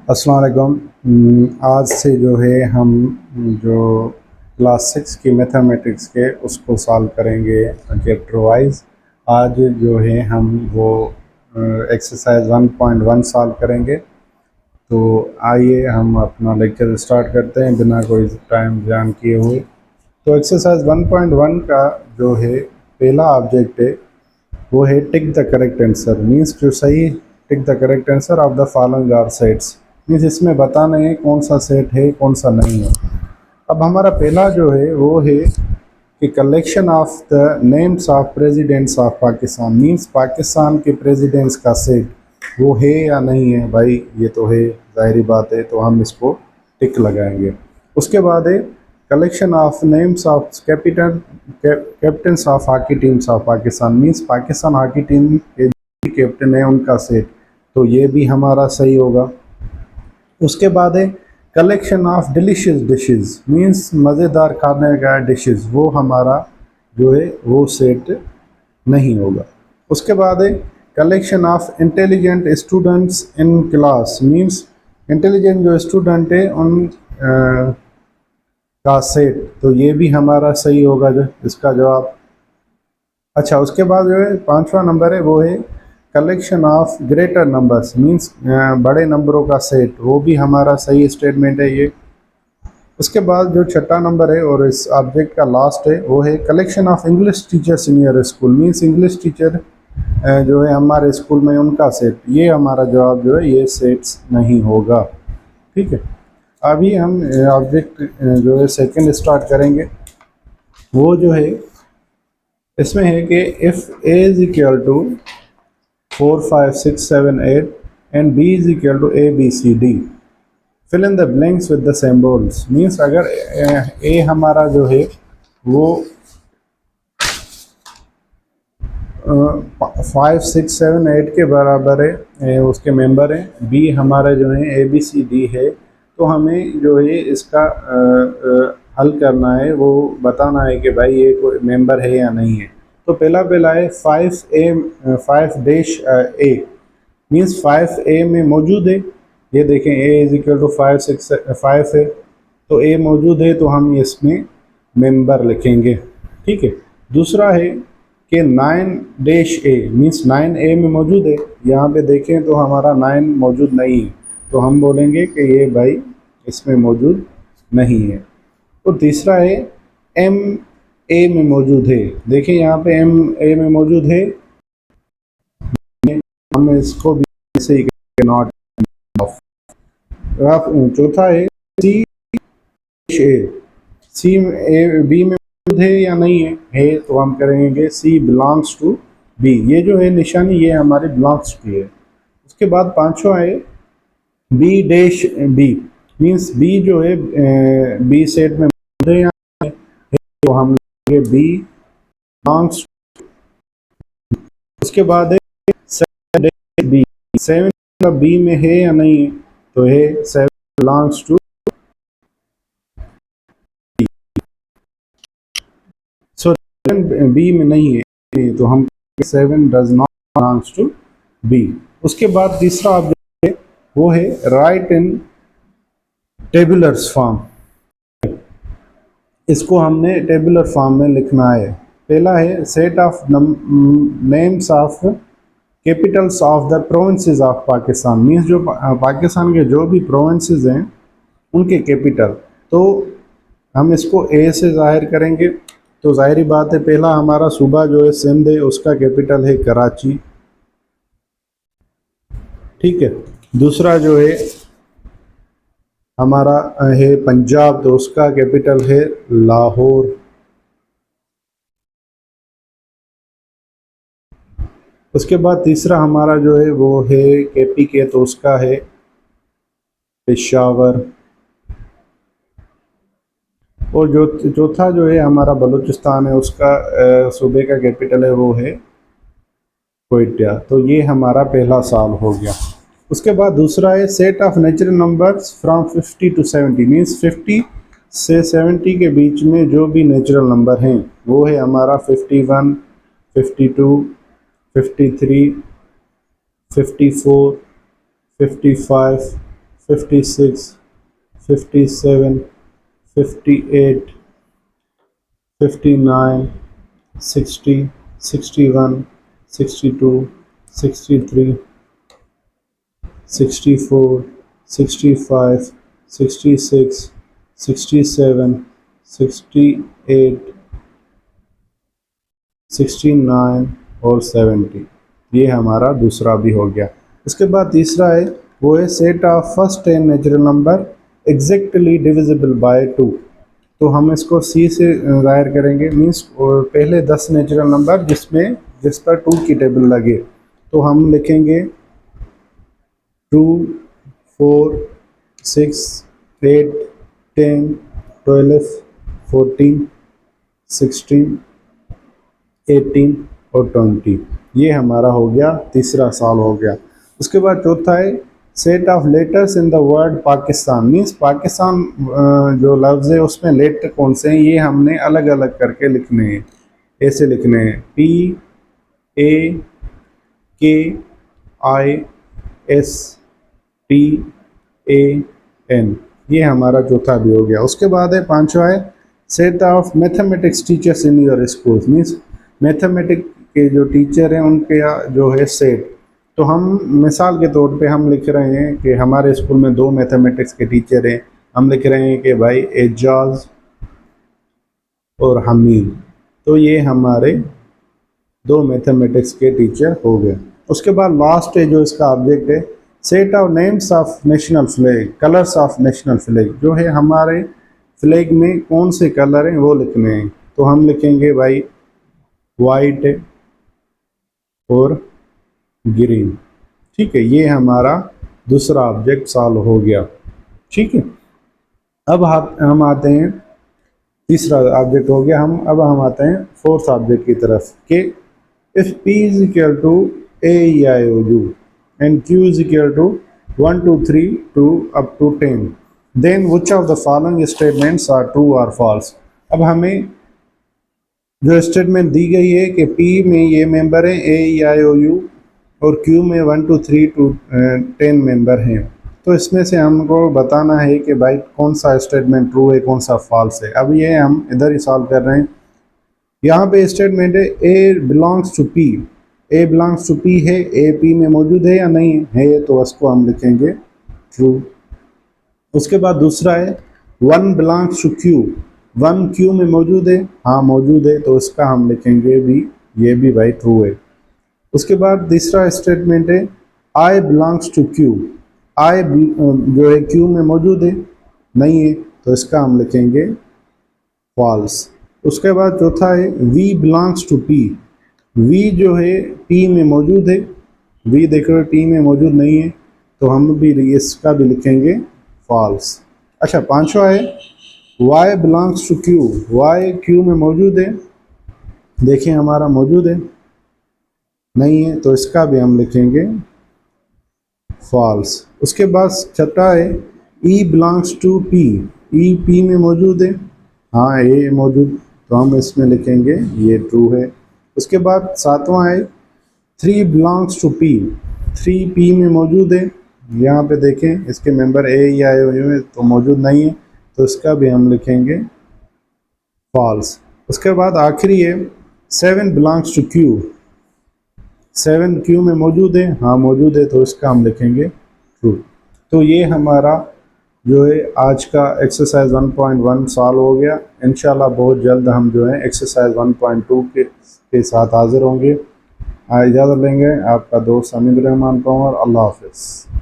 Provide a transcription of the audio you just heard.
अस्सलाम वालेकुम। आज से जो है हम जो क्लास 6 की मैथमेटिक्स के उसको सॉल्व करेंगे चैप्टर वाइज। आज जो है हम वो एक्सरसाइज 1.1 सॉल्व करेंगे। तो आइए हम अपना लेक्चर स्टार्ट करते हैं बिना कोई टाइम ज़ाया किए हुए। तो एक्सरसाइज 1.1 का जो है पहला ऑब्जेक्ट है वो है tick the correct answer. Means जो सही tick the correct answer of the following are sets. Means इसमें बताना है कौन सा सेट है कौन सा नहीं है। अब हमारा पहला जो है वो है कि collection of the names of presidents of Pakistan. Means Pakistan के प्रेसिडेंट्स का सेट वो है या नहीं है। भाई ये तो है, ज़ाहिरी बात है, तो हम इसको टिक लगाएंगे। उसके बाद है collection of names of captains of hockey teams of Pakistan. Means Pakistan hockey team के कैप्टन है उनका सेट, तो ये भी हमारा सही होगा। उसके बाद है collection of delicious dishes. Means मज़ेदार खाने का डिशेस, वो हमारा जो है वो सेट नहीं होगा। उसके बाद है collection of intelligent students in class. Means intelligent जो स्टूडेंट है उन का सेट, तो ये भी हमारा सही होगा जो इसका जवाब। अच्छा, उसके बाद जो है पांचवा नंबर है वो है collection of greater numbers. Means बड़े नंबरों का सेट, वो भी हमारा सही स्टेटमेंट है ये। उसके बाद जो छठा नंबर है और इस ऑब्जेक्ट का लास्ट है वो है collection of English teachers in your school. Means English teacher जो है हमारे स्कूल में उनका सेट, ये हमारा जवाब जो है ये सेट्स नहीं होगा। ठीक है, अभी हम ऑब्जेक्ट जो है सेकंड स्टार्ट करेंगे। वो जो है इसमें है कि if A is equal to 4 5 6 7 8 and B is equal to A B C D, fill in the blanks with the symbols. Means अगर ए हमारा जो है वो 5 6 7 8 के बराबर है, उसके मेंबर हैं। बी हमारा जो है ए बी सी डी है, तो हमें जो है इसका हल करना है, वो बताना है कि भाई ये कोई मेंबर है या नहीं है। तो पहला है 5 डैश ए। मीन्स 5 ए में मौजूद है। ये देखें ए इज इक्वल टू 5 6 5 है, तो ए मौजूद है, तो हम इसमें मेंबर लिखेंगे। ठीक है। दूसरा है कि 9 डैश ए। मीन्स 9 ए में मौजूद है। यहाँ पे देखें तो हमारा 9 मौजूद नहीं है, तो हम बोलेंगे कि ये भाई इसमें मौजूद नहीं है। तो तीसरा है एम ए में मौजूद है। देखिए यहाँ पे एम ए में मौजूद है, हम इसको भी से नॉट ऑफ। चौथा है सी ए। सी ए बी में मौजूद है या नहीं है, तो हम करेंगे सी बिलोंग्स टू बी। ये जो है निशानी ये हमारे बिलोंग्स टू है। उसके बाद पांचवा है B dash B. Means B जो है बी सेट में मौजूद है या नहीं, तो हम लेंगे बी बिलोंग्स। उसके बाद है 7 बी। 7 बी में है या नहीं, तो है 7 belongs to B. So 7 B में नहीं है, तो हम 7 does not belongs to B. उसके बाद तीसरा ऑब्जेक्ट है वो है राइट इन टेबुलर फॉर्म। इसको हमने टेबुलर फॉर्म में लिखना है। पहला है set of names of Capitals of the provinces of Pakistan. Means जो पाकिस्तान के जो भी प्रोविंसेस हैं उनके कैपिटल, तो हम इसको ए से जाहिर करेंगे। तो जाहिरी बात है पहला हमारा सूबा जो है सिंध है, उसका कैपिटल है कराची। ठीक है। दूसरा जो है हमारा है पंजाब, तो उसका कैपिटल है लाहौर। उसके बाद तीसरा हमारा जो है वो है केपी के, तो उसका है पेशावर। और जो चौथा जो है हमारा बलूचिस्तान है, उसका सूबे का कैपिटल है वो है क्वेटा। तो ये हमारा पहला साल हो गया। उसके बाद दूसरा है set of natural numbers from 50 to 70। Means 50 से 70 के बीच में जो भी नेचुरल नंबर हैं वो है हमारा 51 52 53 54 55 56, 57, 58, 59, 60, 61, 62, 63, 64, 65, 66, 67, 68, 69 और 70। ये हमारा दूसरा भी हो गया। उसके बाद तीसरा है वो है set of first 10 natural number exactly divisible by 2। तो हम इसको सी से ज़ाहिर करेंगे, मीन्स पहले 10 नेचुरल नंबर जिस पर 2 की टेबल लगे। तो हम लिखेंगे 2, 4, 6, 8, 10, 12, 14, 16, 18 और 20। ये हमारा हो गया, तीसरा साल हो गया। उसके बाद चौथा है set of letters in the word Pakistan, means Pakistan जो लफ्ज़ है उसमें लेटर कौन से हैं, ये हमने अलग अलग करके लिखने हैं। ऐसे लिखने हैं PAKISTAN। ये हमारा चौथा भी हो गया। उसके बाद है पांचवा है set of mathematics teachers in your school, means mathematics के जो टीचर हैं उनके जो है सेट। तो हम मिसाल के तौर पे हम लिख रहे हैं कि हमारे स्कूल में 2 मैथमेटिक्स के टीचर हैं। हम लिख रहे हैं कि भाई एजाज और हमीद। तो ये हमारे 2 मैथमेटिक्स के टीचर हो गए। उसके बाद लास्ट है जो इसका ऑब्जेक्ट है set of names of national flag, colours of national flag. जो है हमारे फ्लैग में कौन से कलर हैं वो लिखने हैं। तो हम लिखेंगे भाई वाइट और ग्रीन। ठीक है, ये हमारा दूसरा ऑब्जेक्ट सॉल्व हो गया। ठीक है, अब हम आते हैं, तीसरा ऑब्जेक्ट हो गया। हम आते हैं फोर्थ ऑब्जेक्ट की तरफ कि if P is equal to AEIOU and Q is equal to 1 2 3 2 up to 10 then which of the following statements are true और फॉल्स। अब हमें जो स्टेटमेंट दी गई है कि P में ये मेंबर है AEIOU और Q में 1 2 3 to 10 मेंबर हैं। तो इसमें से हमको बताना है कि भाई कौन सा स्टेटमेंट ट्रू है कौन सा फॉल्स है। अब ये हम इधर ही सॉल्व कर रहे हैं। यहाँ पे स्टेटमेंट है A belongs to P, A belongs to P है, A P में मौजूद है या नहीं है, तो उसको हम लिखेंगे ट्रू। उसके बाद दूसरा है 1 बिलोंग्स टू Q, 1 Q में मौजूद है, हाँ मौजूद है, तो इसका हम लिखेंगे भी, ये भी भाई ट्रू है। उसके बाद तीसरा स्टेटमेंट है I belongs to Q, I जो है Q में मौजूद है, नहीं है, तो इसका हम लिखेंगे फॉल्स। उसके बाद चौथा है V belongs to P, V जो है P में मौजूद है, V देखो P में मौजूद नहीं है, तो हम भी इसका भी लिखेंगे फॉल्स। अच्छा, पांचवा है Y belongs to Q, Y Q में मौजूद है, देखिए हमारा मौजूद है, नहीं है, तो इसका भी हम लिखेंगे फॉल्स। उसके बाद छठा है E belongs to P, E P में मौजूद है, हाँ ए मौजूद, तो हम इसमें लिखेंगे ये ट्रू है। उसके बाद सातवां है 3 बिलोंग्स टू P, 3 P में मौजूद है, यहाँ पे देखें इसके मेंबर ए या है तो मौजूद नहीं है, तो इसका भी हम लिखेंगे फॉल्स। उसके बाद आखिरी है 7 बिलोंग्स टू Q, 7 Q में मौजूद है, हाँ मौजूद है, तो इसका हम लिखेंगे ट्रू। तो ये हमारा जो है आज का एक्सरसाइज 1.1 सॉल्व हो गया। इंशाल्लाह बहुत जल्द हम जो है एक्सरसाइज 1.2 के साथ हाजिर होंगे। इजाज़त लेंगे, आपका दोस्त हमीद रहमान पंवर। अल्लाह हाफिज़।